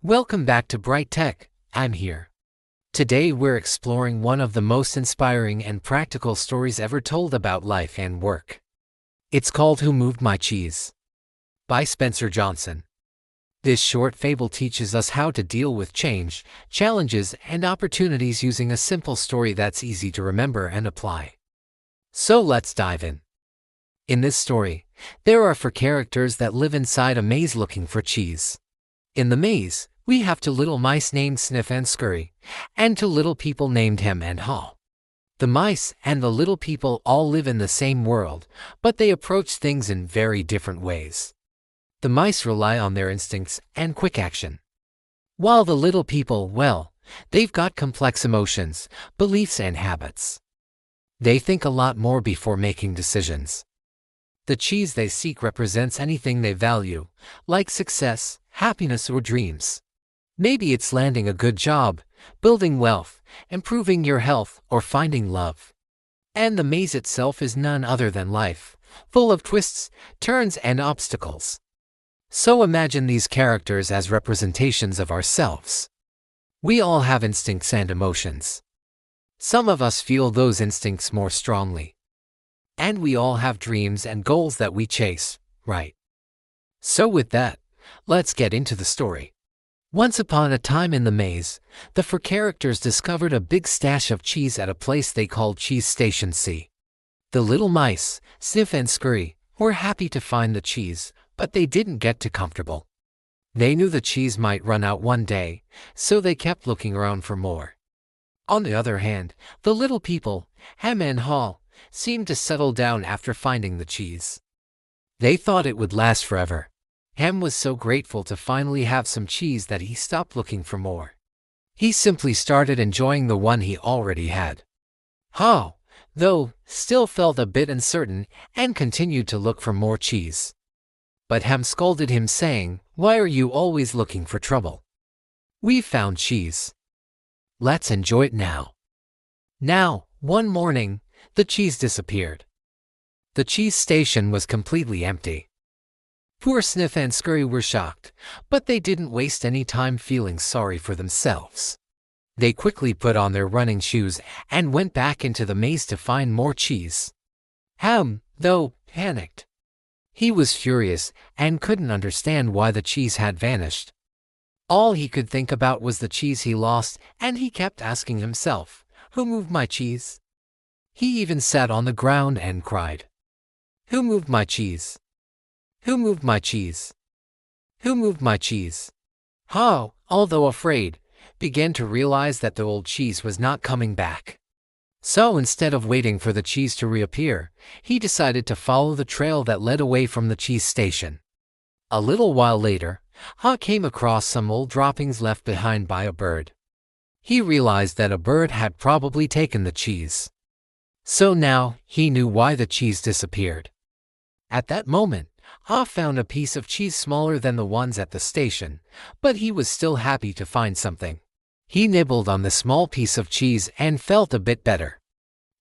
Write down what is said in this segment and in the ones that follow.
Welcome back to Bright Tech. I'm here. Today we're exploring one of the most inspiring and practical stories ever told about life and work. It's called Who Moved My Cheese? By Spencer Johnson. This short fable teaches us how to deal with change, challenges, and opportunities using a simple story that's easy to remember and apply. So let's dive in. In this story, there are four characters that live inside a maze looking for cheese. In the maze, we have two little mice named Sniff and Scurry, and two little people named Hem and Haw. The mice and the little people all live in the same world, but they approach things in very different ways. The mice rely on their instincts and quick action, while the little people, well, they've got complex emotions, beliefs, and habits. They think a lot more before making decisions. The cheese they seek represents anything they value, like success, happiness, or dreams. Maybe it's landing a good job, building wealth, improving your health, or finding love. And the maze itself is none other than life, full of twists, turns, and obstacles. So imagine these characters as representations of ourselves. We all have instincts and emotions. Some of us feel those instincts more strongly. And we all have dreams and goals that we chase, right? So with that, let's get into the story. Once upon a time in the maze, the four characters discovered a big stash of cheese at a place they called Cheese Station C. The little mice, Sniff and Scurry, were happy to find the cheese, but they didn't get too comfortable. They knew the cheese might run out one day, so they kept looking around for more. On the other hand, the little people, Hem and Haw, seemed to settle down after finding the cheese. They thought it would last forever. Hem was so grateful to finally have some cheese that he stopped looking for more. He simply started enjoying the one he already had. Haw, though, still felt a bit uncertain and continued to look for more cheese. But Hem scolded him, saying, "Why are you always looking for trouble? We've found cheese. Let's enjoy it now." Now, one morning, the cheese disappeared. The cheese station was completely empty. Poor Sniff and Scurry were shocked, but they didn't waste any time feeling sorry for themselves. They quickly put on their running shoes and went back into the maze to find more cheese. Hem, though, panicked. He was furious and couldn't understand why the cheese had vanished. All he could think about was the cheese he lost, and he kept asking himself, "Who moved my cheese?" He even sat on the ground and cried, "Who moved my cheese? Who moved my cheese? Who moved my cheese?" Haw, although afraid, began to realize that the old cheese was not coming back. So instead of waiting for the cheese to reappear, he decided to follow the trail that led away from the cheese station. A little while later, Haw came across some old droppings left behind by a bird. He realized that a bird had probably taken the cheese. So now, he knew why the cheese disappeared. At that moment, Haw found a piece of cheese smaller than the ones at the station, but he was still happy to find something. He nibbled on the small piece of cheese and felt a bit better.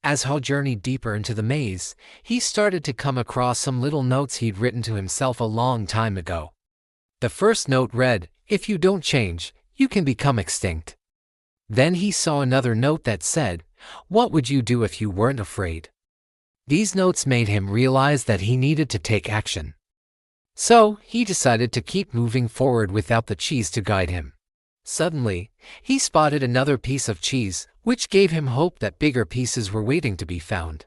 As Haw journeyed deeper into the maze, he started to come across some little notes he'd written to himself a long time ago. The first note read, "If you don't change, you can become extinct." Then he saw another note that said, "What would you do if you weren't afraid?" These notes made him realize that he needed to take action. So, he decided to keep moving forward without the cheese to guide him. Suddenly, he spotted another piece of cheese, which gave him hope that bigger pieces were waiting to be found.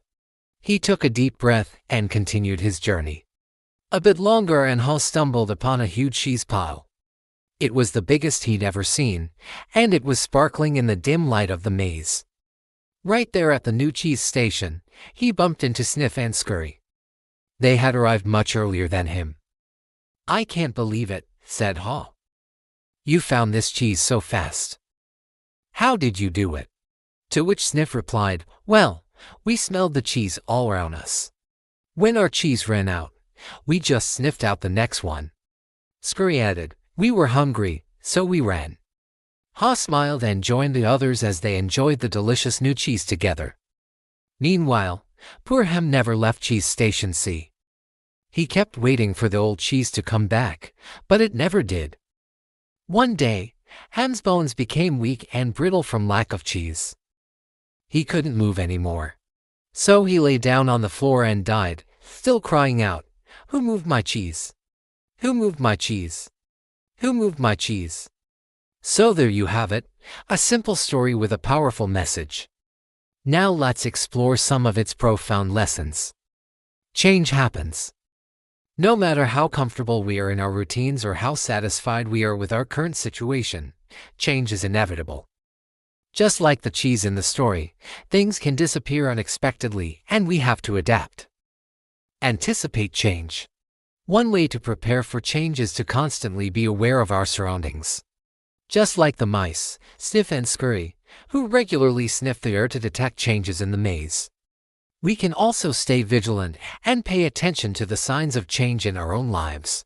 He took a deep breath and continued his journey. A bit longer and Haw stumbled upon a huge cheese pile. It was the biggest he'd ever seen, and it was sparkling in the dim light of the maze. Right there at the new cheese station, he bumped into Sniff and Scurry. They had arrived much earlier than him. "I can't believe it," said Haw. "You found this cheese so fast. How did you do it?" To which Sniff replied, "Well, we smelled the cheese all around us. When our cheese ran out, we just sniffed out the next one." Scurry added, "We were hungry, so we ran." Haw smiled and joined the others as they enjoyed the delicious new cheese together. Meanwhile, poor Hem never left Cheese Station C. He kept waiting for the old cheese to come back, but it never did. One day, Ham's bones became weak and brittle from lack of cheese. He couldn't move anymore. So he lay down on the floor and died, still crying out, "Who moved my cheese? Who moved my cheese? Who moved my cheese?" So there you have it, a simple story with a powerful message. Now let's explore some of its profound lessons. Change happens. No matter how comfortable we are in our routines or how satisfied we are with our current situation, change is inevitable. Just like the cheese in the story, things can disappear unexpectedly and we have to adapt. Anticipate change. One way to prepare for change is to constantly be aware of our surroundings. Just like the mice, Sniff and Scurry, who regularly sniff the air to detect changes in the maze. We can also stay vigilant and pay attention to the signs of change in our own lives.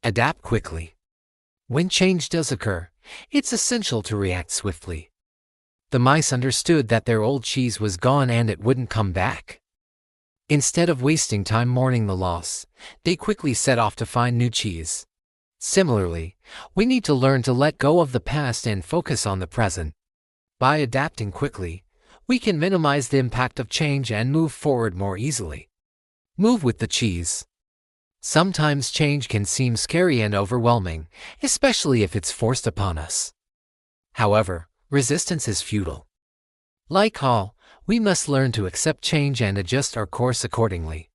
Adapt quickly. When change does occur, it's essential to react swiftly. The mice understood that their old cheese was gone and it wouldn't come back. Instead of wasting time mourning the loss, they quickly set off to find new cheese. Similarly, we need to learn to let go of the past and focus on the present. By adapting quickly, we can minimize the impact of change and move forward more easily. Move with the cheese. Sometimes change can seem scary and overwhelming, especially if it's forced upon us. However, resistance is futile. Like all, we must learn to accept change and adjust our course accordingly.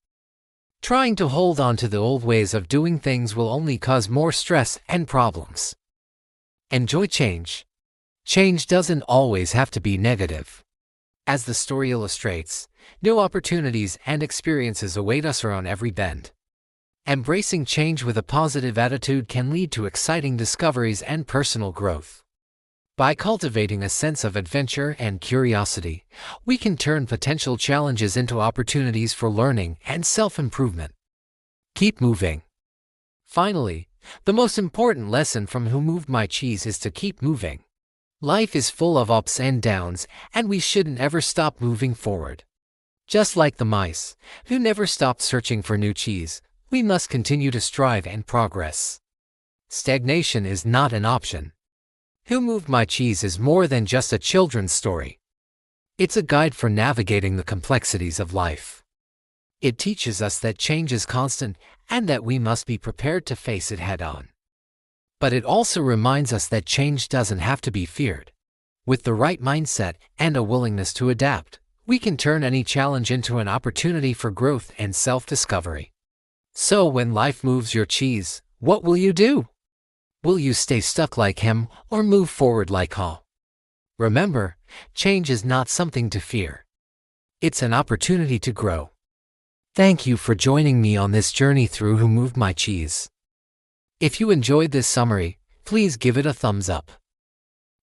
Trying to hold on to the old ways of doing things will only cause more stress and problems. Enjoy change. Change doesn't always have to be negative. As the story illustrates, new opportunities and experiences await us around every bend. Embracing change with a positive attitude can lead to exciting discoveries and personal growth. By cultivating a sense of adventure and curiosity, we can turn potential challenges into opportunities for learning and self-improvement. Keep moving. Finally, the most important lesson from Who Moved My Cheese is to keep moving. Life is full of ups and downs, and we shouldn't ever stop moving forward. Just like the mice, who never stopped searching for new cheese, we must continue to strive and progress. Stagnation is not an option. Who Moved My Cheese is more than just a children's story. It's a guide for navigating the complexities of life. It teaches us that change is constant and that we must be prepared to face it head-on. But it also reminds us that change doesn't have to be feared. With the right mindset and a willingness to adapt, we can turn any challenge into an opportunity for growth and self-discovery. So when life moves your cheese, what will you do? Will you stay stuck like him or move forward like Hall? Remember, change is not something to fear. It's an opportunity to grow. Thank you for joining me on this journey through Who Moved My Cheese. If you enjoyed this summary, please give it a thumbs up.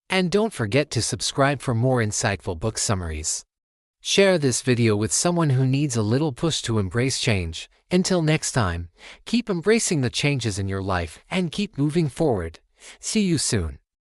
And don't forget to subscribe for more insightful book summaries. Share this video with someone who needs a little push to embrace change. Until next time, keep embracing the changes in your life and keep moving forward. See you soon.